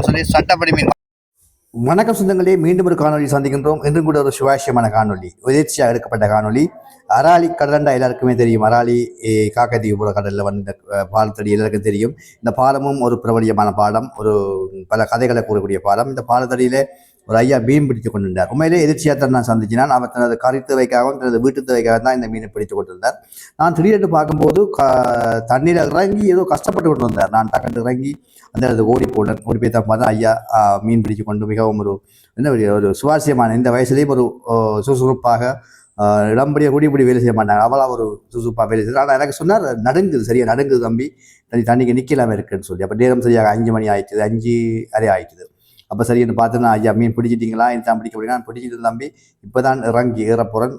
சொல்லி சட்டப்படி மீன். வணக்கம் சொந்தங்களே, மீண்டும் ஒரு காணொலி சந்திக்கின்றோம். என்றும் கூட ஒரு சுவாரஸ்யமான காணொலி, எதிர்ச்சியாக எடுக்கப்பட்ட காணொலி. அராலி கடலண்டா எல்லாருக்குமே தெரியும். அராலி காக்கத்தீவு கடலில் வந்த பாலத்தடி எல்லாருக்கும் தெரியும். இந்த பாலமும் ஒரு பிரபலியமான பாலம், ஒரு பல கதைகளை கூறக்கூடிய பாலம். இந்த பாலத்தடியில ஒரு ஐயா மீன் பிடித்து கொண்டிருந்தார். உண்மையிலே எதிர்ச்சியாக தான் நான் சந்திச்சினான். அவர் தனது கறி தேவைக்காகவும் தனது வீட்டு தேவைக்காக தான் இந்த மீனை பிடித்து கொண்டிருந்தார். நான் திடீரென்று பார்க்கும்போது தண்ணீர் இறங்கி ஏதோ கஷ்டப்பட்டு கொண்டு வந்தார். நான் டக்குன்னு இறங்கி அந்த ஓடி போய் தான் பார்த்தா ஐயா மீன் பிடித்து கொண்டு மிகவும் ஒரு சுவாரஸ்யமான, இந்த வயசுலேயும் ஒரு சுறுசுறுப்பாக இடம்படியாக கூடியபடி வேலை செய்ய மாட்டாங்க. அவளாக ஒரு சுறுசுறுப்பாக வேலை செய்ய. ஆனால் எனக்கு சொன்னார், நடுங்குது, சரியா நடுங்குது தம்பி, தண்ணிக்கு நிற்கலாமல் இருக்குன்னு சொல்லி. அப்போ நேரம் சரியாக 5 மணி ஆயிடுச்சு, 5:30 ஆயிடுச்சு. அப்போ சரின்னு பார்த்துன்னா, ஐயா மீன் பிடிச்சிட்டிங்களா, தான் பிடிக்க முடியும். நான் பிடிச்சிட்டு தம்பி, இப்போ தான் இறங்கி ஏறப்போகிறேன்,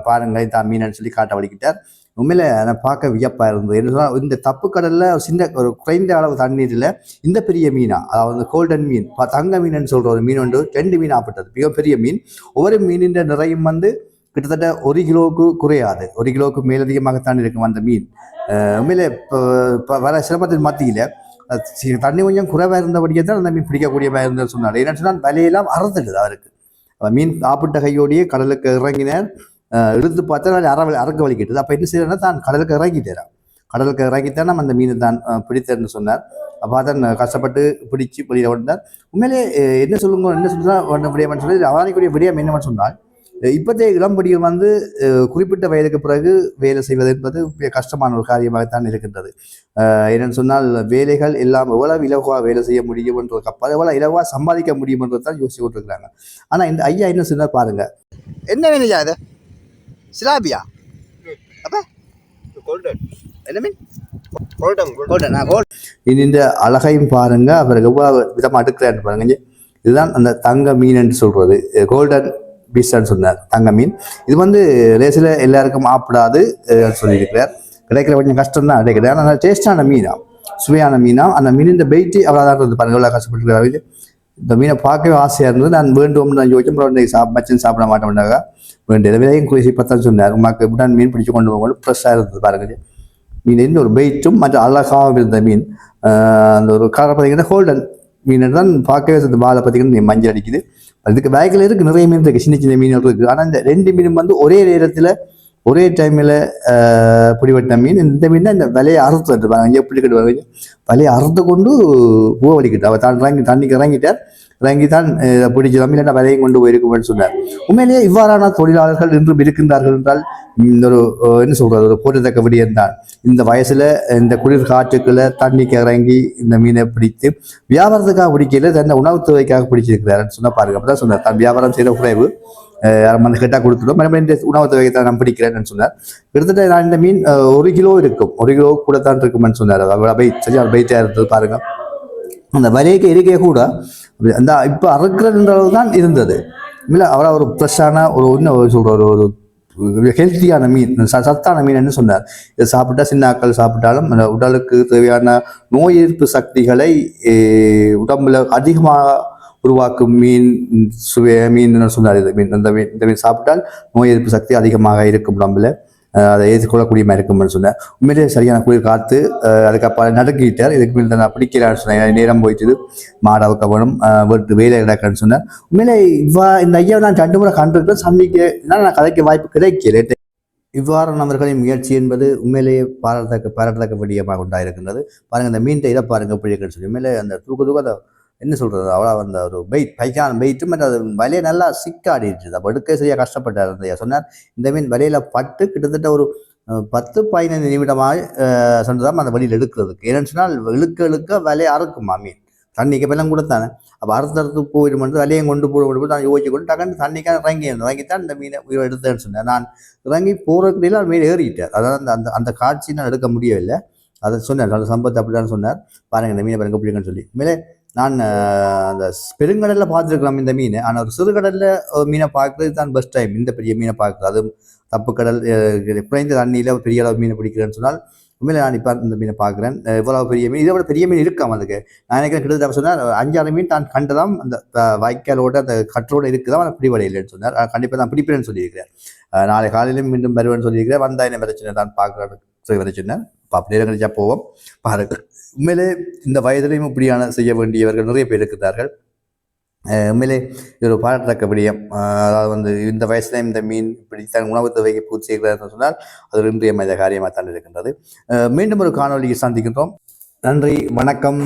பாருங்க தான் மீனன்னு சொல்லி காட்ட வலிக்கிட்டார். உண்மையில அதை பார்க்க வியப்பாக இருந்தது. என்ன சொன்னால், இந்த தப்பு கடலில் சின்ன ஒரு குறைந்த அளவு தண்ணீரில் இந்த பெரிய மீனா, அதாவது கோல்டன் மீன், தங்க மீன் சொல்கிற ஒரு மீன் ஒன்று 2 மீன் ஆப்பட்டது, மிகப்பெரிய மீன். ஒவ்வொரு மீனின் நிறையும் கிட்டத்தட்ட 1 கிலோவுக்கு குறையாது, 1 கிலோவுக்கு மேலதிகமாகத்தான் இருக்கும் அந்த மீன். உண்மையிலே இப்போ வர சிரமத்தின் மத்தியில் தண்ணி கொஞ்சம் குறைவாக இருந்தபடியே தான் அந்த மீன் பிடிக்கக்கூடியதாக இருந்தது சொன்னார். என்னன்னு சொன்னால், வலையெல்லாம் அறுத்துடுது அவருக்கு. மீன் சாப்பிட்ட கையோடையே கடலுக்கு இறங்கினார். இழுத்து பார்த்தா அறக்க வலிக்கிட்டது. அப்போ என்ன செய்யறேன்னா, தான் கடலுக்கு இறங்கிட்டேன். கடலுக்கு இறங்கித்தான் நம்ம அந்த மீனை தான் பிடித்தேன்னு சொன்னார். அப்போ தான் கஷ்டப்பட்டு பிடிச்சி வெளியில் வந்தார். உண்மையிலே என்ன சொல்லுங்க விடயம்னு சொல்லி அவனுக்குரிய விடயம் என்னவென்னு சொன்னால், இப்போதைய இளம்படிகள் குறிப்பிட்ட வயதுக்கு பிறகு வேலை செய்வது என்பது கஷ்டமான ஒரு காரியமாகத்தான் இருக்கின்றது. என்னென்னு சொன்னால், வேலைகள் எல்லாம் எவ்வளவு இலகுவாக வேலை செய்ய முடியும் என்ற கப்பல் எவ்வளோ இலகுவாக சம்பாதிக்க முடியும் என்றதான் யோசிச்சு கொண்டிருக்கிறாங்க. ஆனால் இந்த ஐயா என்ன சொன்னார் பாருங்க. என்ன வேணுயா அது? சிலாபியா? அப்ப என்ன மீன்? இந்த அழகையும் பாருங்க, அவர் எவ்வளவு விதமாக அடுக்கிறான்னு பாருங்க. இதுதான் அந்த தங்க மீன் என்று சொல்றது, கோல்டன் பீஸ்ன்னு சொன்னார், தங்க மீன். இது ரேஸில் எல்லாருக்கும் ஆப்பிடாது சொல்லியிருக்கிறார். கிடைக்கிற கொஞ்சம் கஷ்டம் தான் கிடைக்கிறது. ஆனால் டேஸ்டான மீனா, சுவையான மீனா. அந்த மீனின் வெயிட்டு அவ்வளோதான் இருந்து பாருங்க, எவ்வளோ கஷ்டப்பட்டு. இந்த மீனை பார்க்கவே ஆசையாக இருந்தது. நான் வேண்டும் நான் யோசிச்சேன், மச்சன் சாப்பிட மாட்டேன்னாக்கா வேண்டிய விலையும் குறிச்சி பத்தான் சொன்னார். உமாக்கு எப்படின்னா மீன் பிடிச்சி கொண்டு போகும்போது ஃப்ரெஷ்ஷாக இருந்தது பாருங்க. மீன் ஒரு வெயிட்டும் மற்ற அழகாகவும் இருந்த மீன். அந்த ஒரு கலர் பார்த்தீங்கன்னா கோல்டன் மீன் தான் பார்க்கவே வாழை பார்த்தீங்கன்னா மஞ்சள் அடிக்குது. அதுக்கு பேக்கில் இருக்குது, நிறைய மீன் இருக்குது, சின்ன சின்ன மீன்கள் இருக்குது. ஆனால் இந்த 2 மீனும் ஒரே நேரத்தில் ஒரே டைமில் பிடிபட்ட மீன். இந்த மீன் தான் இந்த விலையை அறுத்து வந்துருப்பாங்க. அங்கே பிடிக்கிட்டு வருவாங்க, விலையை அறுத்து கொண்டு பூ வலிக்கிட்டு அவர் தான் தண்ணிக்கு இறங்கிட்டார். இறங்கி தான் பிடிச்சலாம், இல்லைன்னா விலையும் கொண்டு போயிருக்கும்னு சொன்னார். உண்மையிலேயே இவ்வாறான தொழிலாளர்கள் இன்றும் இருக்கின்றார்கள் என்றால் ஒரு என்ன சொல்றது, ஒரு போற்றத்தக்க விடயம் தான். இந்த வயசுல இந்த குளிர் காற்றுக்களை தண்ணிக்கு இறங்கி இந்த மீனை பிடித்து வியாபாரத்துக்காக பிடிக்கல, தன்னை உணவு தேவைக்காக பிடிச்சிருக்கிறாருன்னு சொன்னா பாருங்க. அப்பதான் சொன்னார், தான் வியாபாரம் செய்கிற குறைவு கேட்டா கொடுத்துட்டோம், இந்த உணவு தேவைக்கு நான் பிடிக்கிறேன்னு சொன்னார். கிட்டத்தட்ட நான் இந்த மீன் 1 கிலோ இருக்கும், 1 கிலோ கூட தான் இருக்குமென்னு சொன்னார். சரியா வெயிட்டா இருந்தது பாருங்க. அந்த வலைக்கு இருக்கே கூட அந்த இப்போ அறுக்கிறன்ற அளவு தான் இருந்தது. இல்லை அவ்வளோ ஒரு ஃப்ரெஷ்ஷான ஒரு இன்னும் சொல்கிற ஒரு ஹெல்த்தியான மீன், சத்தான மீன் சொன்னார். இதை சாப்பிட்டா, சின்னாக்கள் சாப்பிட்டாலும் அந்த உடலுக்கு தேவையான நோய் எதிர்ப்பு சக்திகளை உடம்புல அதிகமாக உருவாக்கும் மீன், மீன் சொன்னார். இந்த மீன் சாப்பிட்டால் நோய் எதிர்ப்பு சக்தி அதிகமாக இருக்கும் உடம்புல, அதை ஏற்றுக்கொள்ளக்கூடிய மாதிரி இருக்கும்னு சொன்னேன். உண்மையிலே சரியான குளிர் காத்து. அதுக்கப்புறம் நடுக்கிட்டார். இதுக்கு மேலே நான் பிடிக்கலான்னு சொன்னேன். நேரம் போயிட்டு மாடாவுக்கு வேணும், வீட்டு வேலை கிடக்குன்னு சொன்னேன். உண்மையிலே இந்த ஐயா நான் 2 முறை கண்டிருக்கேன், சந்திக்க நான் கதைக்க வாய்ப்பு கிடைக்கல. இவ்வாறு நபர்களின் முயற்சி என்பது உண்மையிலேயே பாராட்டத்தக்க விடயமாக உண்டாயிருக்கின்றது. பாருங்கள், இந்த மீன் இதை பாருங்கள் எப்படி இருக்குன்னு சொல்லி. உண்மையிலே அந்த தூக்க அதை என்ன சொல்கிறது, அவ்வளோ அந்த ஒரு பைக்கான வெயிட்டு மற்ற அது வலையை நல்லா சிக்காடிடுச்சு. அப்போ எடுக்க சரியாக கஷ்டப்பட்டார் ஐயா. சொன்னார், இந்த மீன் வலையில் பட்டு கிட்டத்தட்ட ஒரு 10-15 நிமிடமாக சொன்னதான் அந்த வழியில் எடுக்கிறதுக்கு. ஏன்னு சொன்னால் இழுக்க வலையை அறுக்குமா மீன், தண்ணிக்கு வெள்ளம் கொடுத்தானே. அப்போ அறுத்து போயிடும், வலையும் கொண்டு போய் நான் யோசிச்சு கொண்டு டக்குன்னு தண்ணிக்காக இறங்கித்தான் இந்த மீனை உயிரை எடுத்தேன்னு சொன்னேன். நான் இறங்கி போகிறதுக்குள்ள அது மீன் ஏறிட்டார். அதாவது அந்த அந்த காட்சி நான் எடுக்க முடியவில்லை. அதை சொன்னார், அந்த சம்பவத்தை அப்படிதான் சொன்னார். பாருங்கள், இந்த மீனை பாருங்க பிடிக்குன்னு சொல்லி. மேலே நான் அந்த பெருங்கடலில் பார்த்துருக்கலாம் இந்த மீன். ஆனால் ஒரு சிறுகடலில் மீனை பார்க்குறது தான் பெஸ்ட் டைம், இந்த பெரிய மீனை பார்க்குறது. அது தப்பு கடல் குறைந்த தண்ணியில் பெரிய அளவு மீனை பிடிக்கிறேன்னு சொன்னால் உண்மையில நான் இப்போ இந்த மீனை பார்க்குறேன். இவ்வளவு பெரிய மீன், இதை விட பெரிய மீன் இருக்காம அதுக்கு. நான் நினைக்கிறேன் கிட்டத்தட்ட சொன்னார் 5-6 மீன் தான் கண்டதாம் அந்த வாய்க்காலோட அந்த கற்றோடு இருக்குதான், ஆனால் பிடிபட இல்லைன்னு சொன்னார். கண்டிப்பாக நான் பிடிப்பேன்னு சொல்லியிருக்கிறேன். நாளை காலையிலும் மீண்டும் வருவேன்னு சொல்லியிருக்கிறேன். வந்தா என்ன பிரச்சனை தான் பார்க்குறேன் பிரச்சனை. அப்படி நேரம் கழிச்சா போவோம் பாருங்க. உண்மையிலே இந்த வயதிலையும் இப்படியான செய்ய வேண்டியவர்கள் நிறைய பேர் இருக்கிறார்கள். உண்மையிலே இது ஒரு பாராட்டத்தக்க விடயம். அதாவது இந்த வயசுல இந்த மீன் இப்படி தன் உணவு தேவைக்கு பூர்த்தி செய்கிறார் சொன்னால் அது ஒரு இன்றியமைந்த காரியமாக தான் இருக்கின்றது. மீண்டும் ஒரு காணொலியை சந்திக்கின்றோம். நன்றி, வணக்கம்.